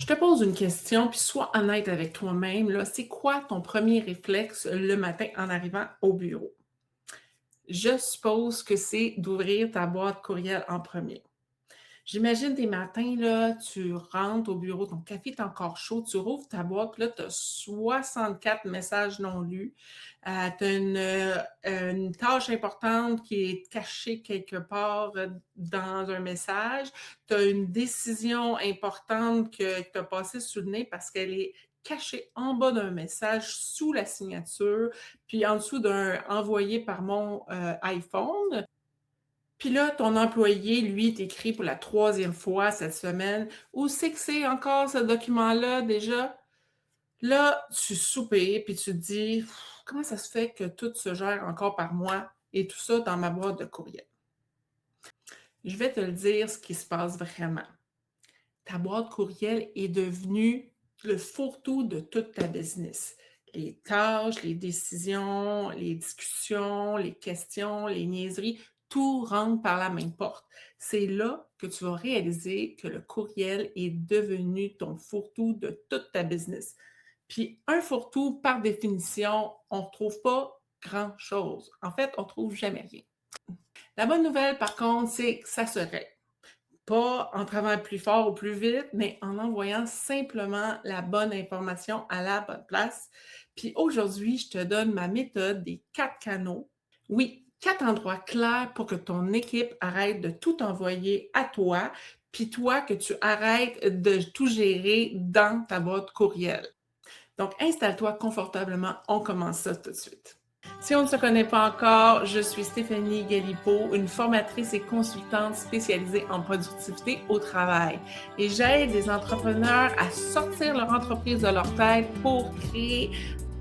te pose une question, puis sois honnête avec toi-même, là. C'est quoi ton premier réflexe le matin en arrivant au bureau? Je suppose que c'est d'ouvrir ta boîte courriel en premier. J'imagine des matins, là, tu rentres au bureau, ton café est encore chaud, tu rouvres ta boîte, puis là, tu as 64 messages non lus. Tu as une tâche importante qui est cachée quelque part dans un message. Tu as une décision importante que tu as passée sous le nez parce qu'elle est cachée en bas d'un message sous la signature, puis en dessous d'un envoyé par mon iPhone. Puis là, ton employé, lui, t'écrit pour la troisième fois cette semaine: «Où c'est que c'est encore ce document-là déjà?» Là, tu soupires puis tu te dis: «Comment ça se fait que tout se gère encore par moi et tout ça dans ma boîte de courriel?» Je vais te le dire ce qui se passe vraiment. Ta boîte courriel est devenue le fourre-tout de toute ta business. Les tâches, les décisions, les discussions, les questions, les niaiseries, tout rentre par la même porte. C'est là que tu vas réaliser que le courriel est devenu ton fourre-tout de toute ta business. Puis un fourre-tout, par définition, on ne retrouve pas grand-chose. En fait, on ne trouve jamais rien. La bonne nouvelle, par contre, c'est que ça se règle. Pas en travaillant plus fort ou plus vite, mais en envoyant simplement la bonne information à la bonne place. Puis aujourd'hui, je te donne ma méthode des 4 canaux. Oui, 4 endroits clairs pour que ton équipe arrête de tout envoyer à toi, puis toi que tu arrêtes de tout gérer dans ta boîte courriel. Donc, installe-toi confortablement, on commence ça tout de suite. Si on ne se connaît pas encore, je suis Stéphanie Galipo, une formatrice et consultante spécialisée en productivité au travail. Et j'aide les entrepreneurs à sortir leur entreprise de leur tête pour créer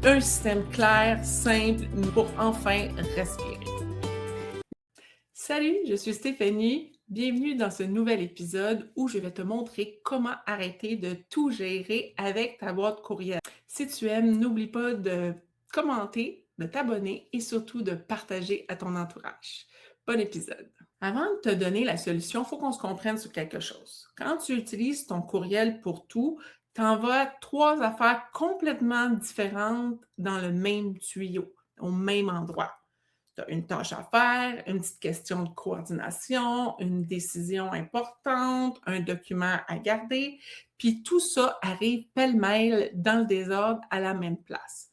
un système clair, simple, pour enfin respirer. Salut, je suis Stéphanie. Bienvenue dans ce nouvel épisode où je vais te montrer comment arrêter de tout gérer avec ta boîte courriel. Si tu aimes, n'oublie pas de commenter, de t'abonner et surtout de partager à ton entourage. Bon épisode. Avant de te donner la solution, il faut qu'on se comprenne sur quelque chose. Quand tu utilises ton courriel pour tout, tu envoies 3 affaires complètement différentes dans le même tuyau, au même endroit. Tu as une tâche à faire, une petite question de coordination, une décision importante, un document à garder, puis tout ça arrive pêle-mêle dans le désordre à la même place.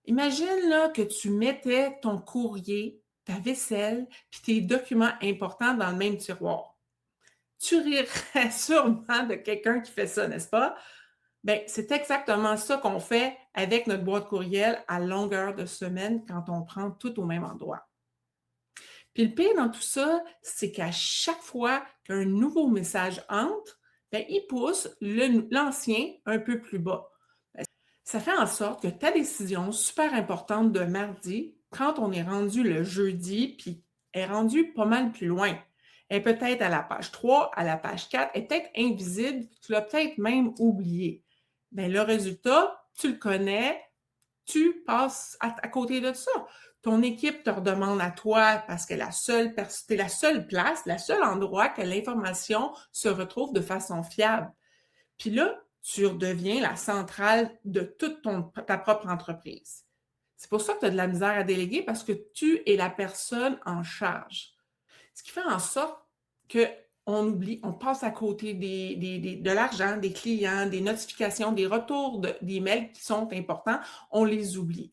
Imagine là que tu mettais ton courrier, ta vaisselle, puis tes documents importants dans le même tiroir. Tu rirais sûrement de quelqu'un qui fait ça, n'est-ce pas? Bien, c'est exactement ça qu'on fait avec notre boîte courriel à longueur de semaine quand on prend tout au même endroit. Puis le pire dans tout ça, c'est qu'à chaque fois qu'un nouveau message entre, bien, il pousse l'ancien un peu plus bas. Ben, ça fait en sorte que ta décision super importante de mardi, quand on est rendu le jeudi, puis est rendue pas mal plus loin. Elle est peut-être à la page 3, à la page 4, elle est peut-être invisible, tu l'as peut-être même oublié. Bien, le résultat, tu le connais, tu passes à côté de ça. Ton équipe te redemande à toi parce que t'es la seule place, le seul endroit que l'information se retrouve de façon fiable. Puis là, tu redeviens la centrale de toute ta propre entreprise. C'est pour ça que tu as de la misère à déléguer parce que tu es la personne en charge. Ce qui fait en sorte qu'on oublie, on passe à côté de l'argent, des clients, des notifications, des retours des mails qui sont importants, on les oublie.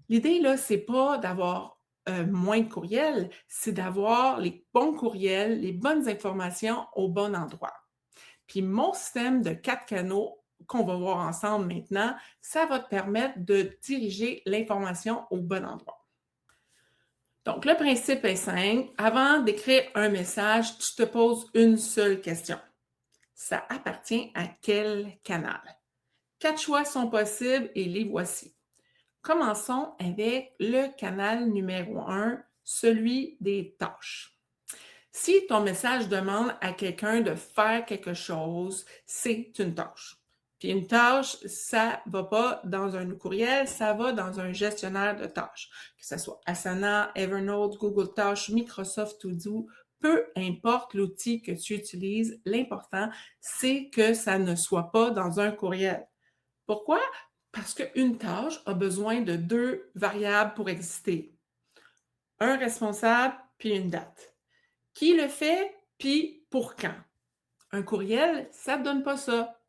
L'idée, là, c'est pas d'avoir moins de courriels, c'est d'avoir les bons courriels, les bonnes informations au bon endroit. Puis mon système de 4 canaux qu'on va voir ensemble maintenant, ça va te permettre de diriger l'information au bon endroit. Donc, le principe est simple. Avant d'écrire un message, tu te poses une seule question. Ça appartient à quel canal? 4 choix sont possibles et les voici. Commençons avec le canal numéro 1, celui des tâches. Si ton message demande à quelqu'un de faire quelque chose, c'est une tâche. Puis une tâche, ça ne va pas dans un courriel, ça va dans un gestionnaire de tâches. Que ce soit Asana, Evernote, Google Tâches, Microsoft To Do, Peu importe l'outil que tu utilises, l'important, c'est que ça ne soit pas dans un courriel. Pourquoi? Parce qu'une tâche a besoin de deux variables pour exister. Un responsable, puis une date. Qui le fait, puis pour quand. Un courriel, ça ne donne pas ça.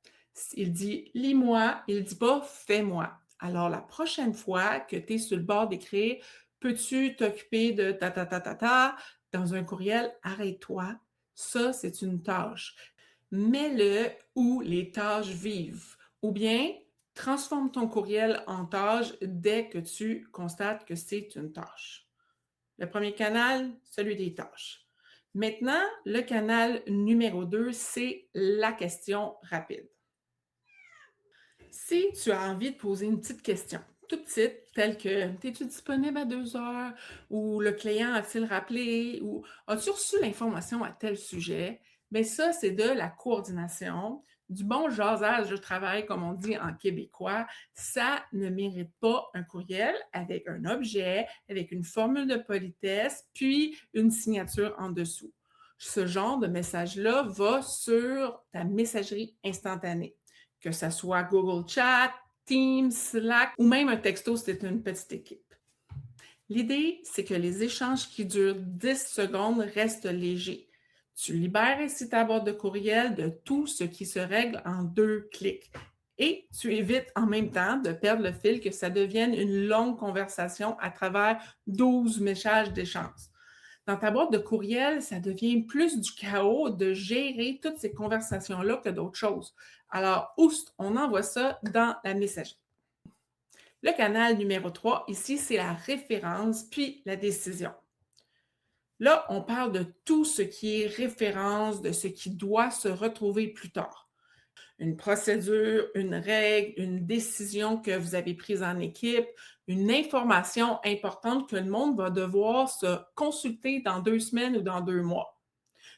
Il dit lis-moi, il ne dit pas fais-moi. Alors, la prochaine fois que tu es sur le bord d'écrire, peux-tu t'occuper de ta ta ta ta ta dans un courriel, arrête-toi. Ça, c'est une tâche. Mets-le où les tâches vivent. Ou bien, transforme ton courriel en tâche dès que tu constates que c'est une tâche. Le premier canal, celui des tâches. Maintenant, le canal numéro 2, c'est la question rapide. Si tu as envie de poser une petite question, toute petite, telle que es-tu disponible à 2 heures ou le client a-t-il rappelé ou as-tu reçu l'information à tel sujet? Bien, ça, c'est de la coordination, du bon jasage de travail, comme on dit en québécois. Ça ne mérite pas un courriel avec un objet, avec une formule de politesse, puis une signature en dessous. Ce genre de message-là va sur ta messagerie instantanée, que ce soit Google Chat, Teams, Slack ou même un texto si c'est une petite équipe. L'idée, c'est que les échanges qui durent 10 secondes restent légers. Tu libères ainsi ta boîte de courriel de tout ce qui se règle en 2 clics. Et tu évites en même temps de perdre le fil, que ça devienne une longue conversation à travers 12 messages d'échange. Dans ta boîte de courriel, ça devient plus du chaos de gérer toutes ces conversations-là que d'autres choses. Alors, oust, on envoie ça dans la messagerie. Le canal numéro 3, ici, c'est la référence puis la décision. Là, on parle de tout ce qui est référence, de ce qui doit se retrouver plus tard. Une procédure, une règle, une décision que vous avez prise en équipe, une information importante que le monde va devoir se consulter dans 2 semaines ou dans 2 mois.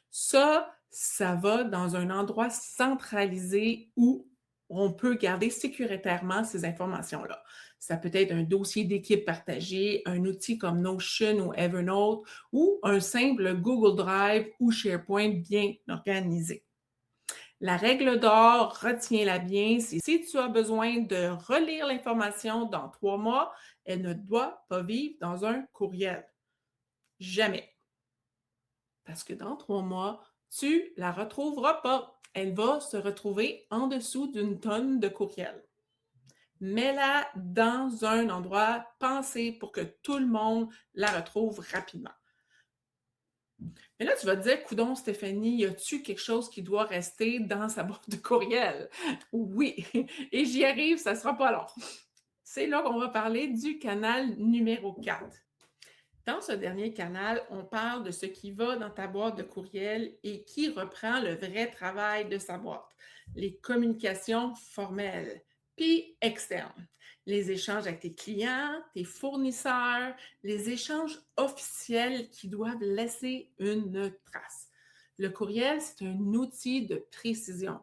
Ça va dans un endroit centralisé où on peut garder sécuritairement ces informations-là. Ça peut être un dossier d'équipe partagé, un outil comme Notion ou Evernote ou un simple Google Drive ou SharePoint bien organisé. La règle d'or, retiens-la bien, c'est si tu as besoin de relire l'information dans 3 mois, elle ne doit pas vivre dans un courriel. Jamais. Parce que dans 3 mois, tu la retrouveras pas. Elle va se retrouver en dessous d'une tonne de courriels. Mets-la dans un endroit pensé pour que tout le monde la retrouve rapidement. Mais là, tu vas te dire, coudonc, Stéphanie, y a-tu quelque chose qui doit rester dans sa boîte de courriel? Oui, et j'y arrive, ça ne sera pas long. C'est là qu'on va parler du canal numéro 4. Dans ce dernier canal, on parle de ce qui va dans ta boîte de courriel et qui reprend le vrai travail de sa boîte, les communications formelles, puis externes, les échanges avec tes clients, tes fournisseurs, les échanges officiels qui doivent laisser une trace. Le courriel, c'est un outil de précision.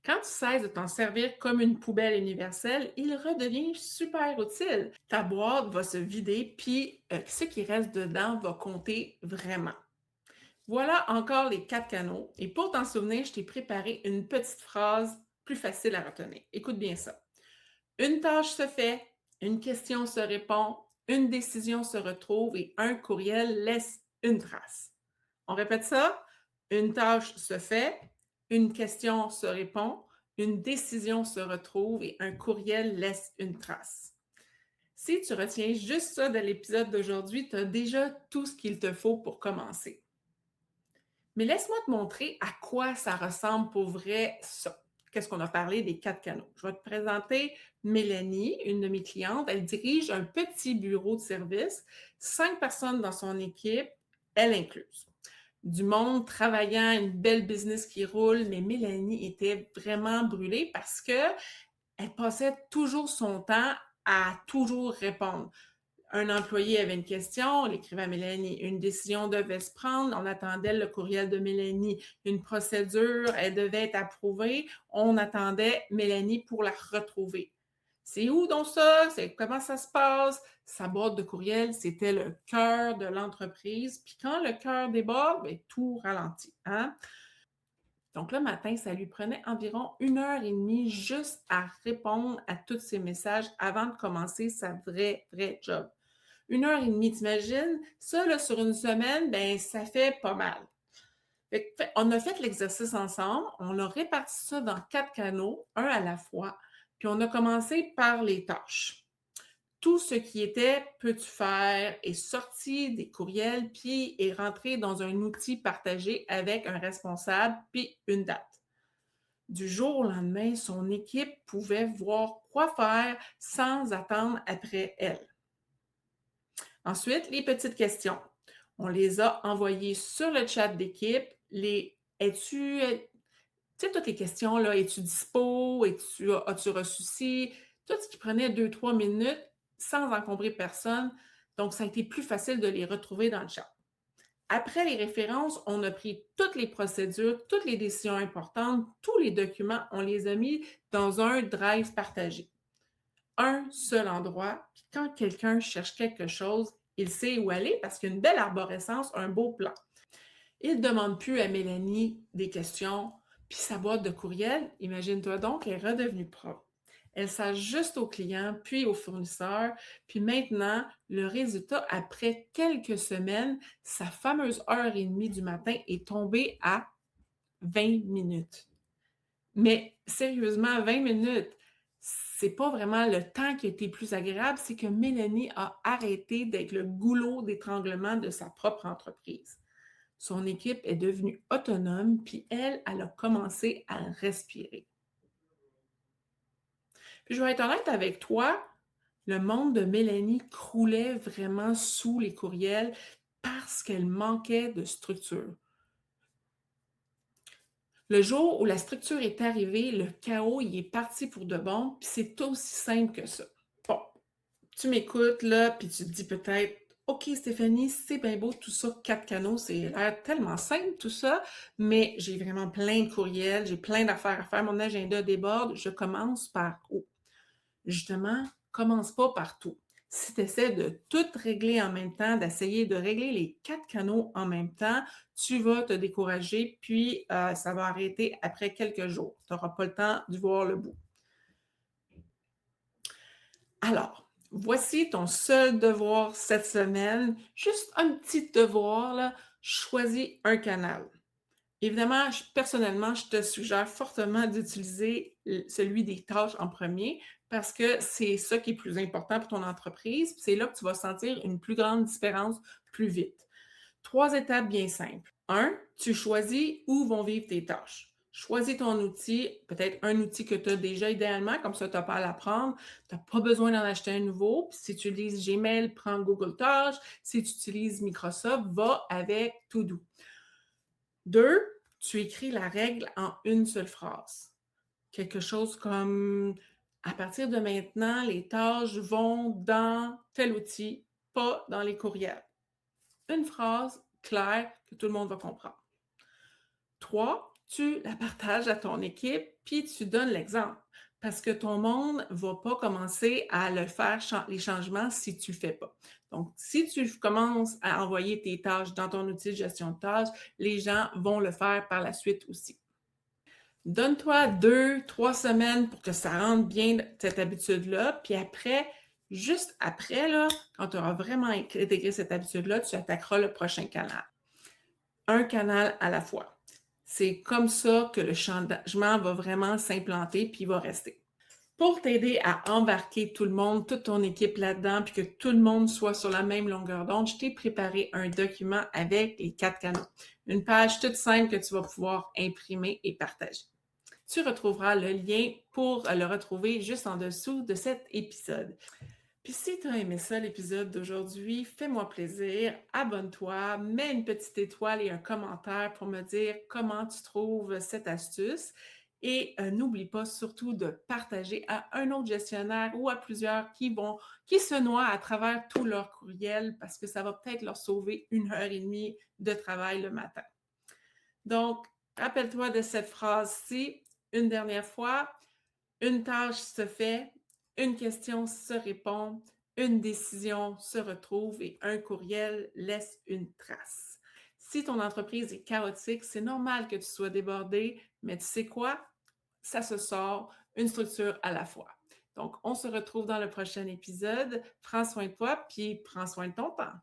Quand tu cesses de t'en servir comme une poubelle universelle, il redevient super utile. Ta boîte va se vider, puis ce qui reste dedans va compter vraiment. Voilà encore les 4 canaux. Et pour t'en souvenir, je t'ai préparé une petite phrase plus facile à retenir. Écoute bien ça. Une tâche se fait, une question se répond, une décision se retrouve et un courriel laisse une trace. On répète ça? Une tâche se fait, une question se répond, une décision se retrouve et un courriel laisse une trace. Si tu retiens juste ça de l'épisode d'aujourd'hui, tu as déjà tout ce qu'il te faut pour commencer. Mais laisse-moi te montrer à quoi ça ressemble pour vrai ça. Qu'est-ce qu'on a parlé des 4 canaux? Je vais te présenter Mélanie, une de mes clientes. Elle dirige un petit bureau de service, 5 personnes dans son équipe, elle incluse. Du monde travaillant, une belle business qui roule, mais Mélanie était vraiment brûlée parce qu'elle passait toujours son temps à toujours répondre. Un employé avait une question, on l'écrivait à Mélanie. Une décision devait se prendre, on attendait le courriel de Mélanie. Une procédure, elle devait être approuvée, on attendait Mélanie pour la retrouver. C'est où donc ça? Comment ça se passe? Sa boîte de courriel, c'était le cœur de l'entreprise. Puis quand le cœur déborde, bien, tout ralentit, hein? Donc le matin, ça lui prenait environ 1 heure et demie juste à répondre à tous ces messages avant de commencer sa vraie job. 1 heure et demie, t'imagines? Ça, là, sur une semaine, ben, ça fait pas mal. On a fait l'exercice ensemble, on a réparti ça dans 4 canaux, un à la fois, puis on a commencé par les tâches. Tout ce qui était peux-tu faire est sorti des courriels, puis est rentré dans un outil partagé avec un responsable, puis une date. Du jour au lendemain, son équipe pouvait voir quoi faire sans attendre après elle. Ensuite, les petites questions. On les a envoyées sur le chat d'équipe. Es-tu, tu sais, toutes les questions, là, es-tu dispo? As-tu reçu ci? Tout ce qui prenait 2, 3 minutes sans encombrer personne. Donc, ça a été plus facile de les retrouver dans le chat. Après les références, on a pris toutes les procédures, toutes les décisions importantes, tous les documents, on les a mis dans un drive partagé. Un seul endroit, puis quand quelqu'un cherche quelque chose, il sait où aller parce qu'il y a une belle arborescence, un beau plan. Il ne demande plus à Mélanie des questions, puis sa boîte de courriel, imagine-toi donc, est redevenue propre. Elle s'ajuste au client, puis au fournisseur, puis maintenant, le résultat, après quelques semaines, sa fameuse heure et demie du matin est tombée à 20 minutes. Mais sérieusement, 20 minutes, c'est pas vraiment le temps qui a été plus agréable, c'est que Mélanie a arrêté d'être le goulot d'étranglement de sa propre entreprise. Son équipe est devenue autonome, puis elle a commencé à respirer. Puis je vais être honnête avec toi, le monde de Mélanie croulait vraiment sous les courriels parce qu'elle manquait de structure. Le jour où la structure est arrivée, le chaos y est parti pour de bon, puis c'est aussi simple que ça. Bon, tu m'écoutes là, puis tu te dis peut-être, OK Stéphanie, c'est bien beau tout ça, 4 canaux, c'est l'air tellement simple tout ça, mais j'ai vraiment plein de courriels, j'ai plein d'affaires à faire, mon agenda déborde, je commence par où? Justement, commence pas par tout. Si tu essaies de tout régler en même temps, d'essayer de régler les 4 canaux en même temps, tu vas te décourager, puis ça va arrêter après quelques jours. Tu n'auras pas le temps de voir le bout. Alors, voici ton seul devoir cette semaine. Juste un petit devoir, là. Choisis un canal. Évidemment, personnellement, je te suggère fortement d'utiliser celui des tâches en premier parce que c'est ça qui est plus important pour ton entreprise. C'est là que tu vas sentir une plus grande différence plus vite. 3 étapes bien simples. Un, tu choisis où vont vivre tes tâches. Choisis ton outil, peut-être un outil que tu as déjà idéalement, comme ça tu n'as pas à l'apprendre. Tu n'as pas besoin d'en acheter un nouveau. Puis si tu utilises Gmail, prends Google Tâches. Si tu utilises Microsoft, va avec To-Do. 2, tu écris la règle en une seule phrase. Quelque chose comme à partir de maintenant, les tâches vont dans tel outil, pas dans les courriels. Une phrase claire que tout le monde va comprendre. 3, tu la partages à ton équipe, puis tu donnes l'exemple. Parce que ton monde ne va pas commencer à le faire, les changements, si tu ne le fais pas. Donc, si tu commences à envoyer tes tâches dans ton outil de gestion de tâches, les gens vont le faire par la suite aussi. Donne-toi 2, 3 semaines pour que ça rentre bien cette habitude-là, puis après, juste après, là, quand tu auras vraiment intégré cette habitude-là, tu attaqueras le prochain canal. Un canal à la fois. C'est comme ça que le changement va vraiment s'implanter puis il va rester. Pour t'aider à embarquer tout le monde, toute ton équipe là-dedans, puis que tout le monde soit sur la même longueur d'onde, je t'ai préparé un document avec les 4 canaux. Une page toute simple que tu vas pouvoir imprimer et partager. Tu retrouveras le lien pour le retrouver juste en dessous de cet épisode. Puis si tu as aimé ça, l'épisode d'aujourd'hui, fais-moi plaisir, abonne-toi, mets une petite étoile et un commentaire pour me dire comment tu trouves cette astuce. Et n'oublie pas surtout de partager à un autre gestionnaire ou à plusieurs qui se noient à travers tous leurs courriels parce que ça va peut-être leur sauver 1 heure et demie de travail le matin. Donc, rappelle-toi de cette phrase-ci une dernière fois. Une tâche se fait Une question se répond, une décision se retrouve et un courriel laisse une trace. Si ton entreprise est chaotique, c'est normal que tu sois débordé, mais tu sais quoi? Ça se sort, une structure à la fois. Donc, on se retrouve dans le prochain épisode. Prends soin de toi, puis prends soin de ton temps.